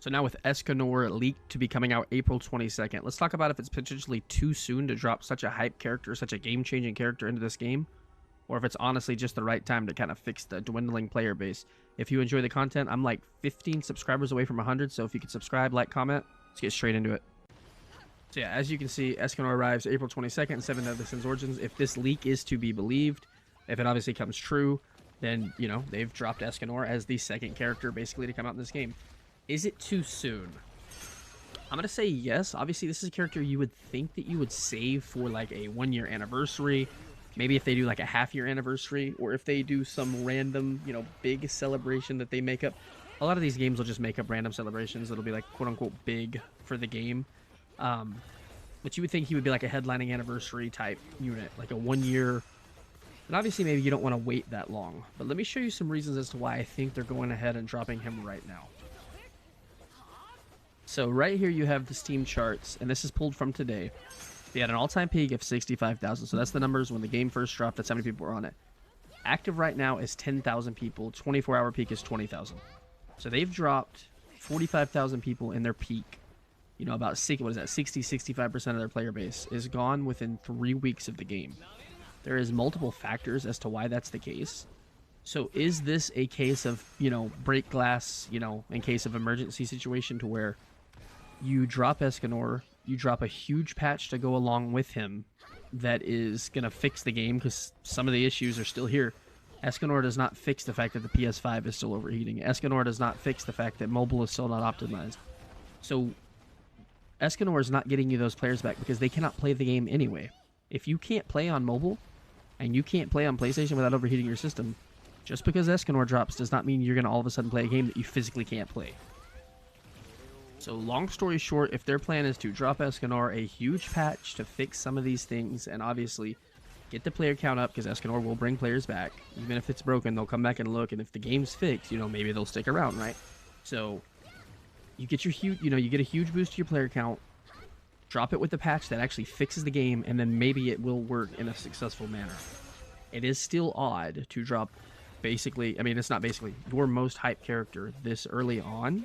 So now with Escanor leaked to be coming out April 22nd, let's talk about if it's potentially too soon to drop such a hype character, such a game-changing character into this game, or if it's honestly just the right time to kind of fix the dwindling player base. If you enjoy the content, I'm like 15 subscribers away from 100, so if you could subscribe, like, comment, let's get straight into it. So yeah, as you can see, Escanor arrives April 22nd in 7 of the Sin's Origins. If this leak is to be believed, if it obviously comes true, then, you know, they've dropped Escanor as the second character basically to come out in this game. Is it too soon? I'm going to say yes. Obviously, this is a character you would think that you would save for like a 1-year anniversary. Maybe if they do like a half-year anniversary, or if they do some random, you know, big celebration that they make up. A lot of these games will just make up random celebrations that'll be like quote-unquote big for the game. But you would think he would be like a headlining anniversary type unit, like a 1-year. And obviously maybe you don't want to wait that long. But let me show you some reasons as to why I think they're going ahead and dropping him right now. So right here you have the Steam charts, and this is pulled from today. They had an all-time peak of 65,000, so that's the numbers when the game first dropped. That's how many people were on it. Active right now is 10,000 people. 24-hour peak is 20,000. So they've dropped 45,000 people in their peak. You know, about 65% of their player base is gone within 3 weeks of the game. There is multiple factors as to why that's the case. So is this a case of, you know, break glass, you know, in case of emergency situation to where you drop Escanor, you drop a huge patch to go along with him that is going to fix the game because some of the issues are still here. Escanor does not fix the fact that the PS5 is still overheating. Escanor does not fix the fact that mobile is still not optimized. So Escanor is not getting you those players back because they cannot play the game anyway. If you can't play on mobile and you can't play on PlayStation without overheating your system, just because Escanor drops does not mean you're going to all of a sudden play a game that you physically can't play. So long story short, if their plan is to drop Escanor, a huge patch to fix some of these things, and obviously get the player count up, because Escanor will bring players back. Even if it's broken, they'll come back and look, and if the game's fixed, you know, maybe they'll stick around, right? So you get your huge, you know, you get a huge boost to your player count, drop it with the patch that actually fixes the game, and then maybe it will work in a successful manner. It is still odd to drop basically, I mean, it's not basically, your most hyped character this early on.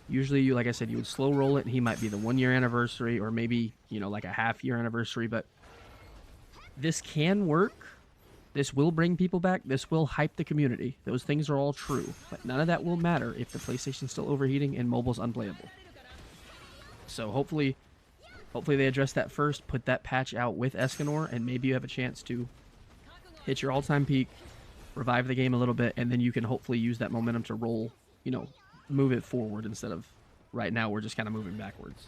Usually, you, like I said, you would slow roll it, and he might be the 1-year anniversary, or maybe, you know, like a half-year anniversary, but this can work. This will bring people back. This will hype the community. Those things are all true, but none of that will matter if the PlayStation's still overheating and mobile's unplayable. So hopefully they address that first, put that patch out with Escanor, and maybe you have a chance to hit your all-time peak, revive the game a little bit, and then you can hopefully use that momentum to roll, you know, move it forward instead of right now we're just kind of moving backwards.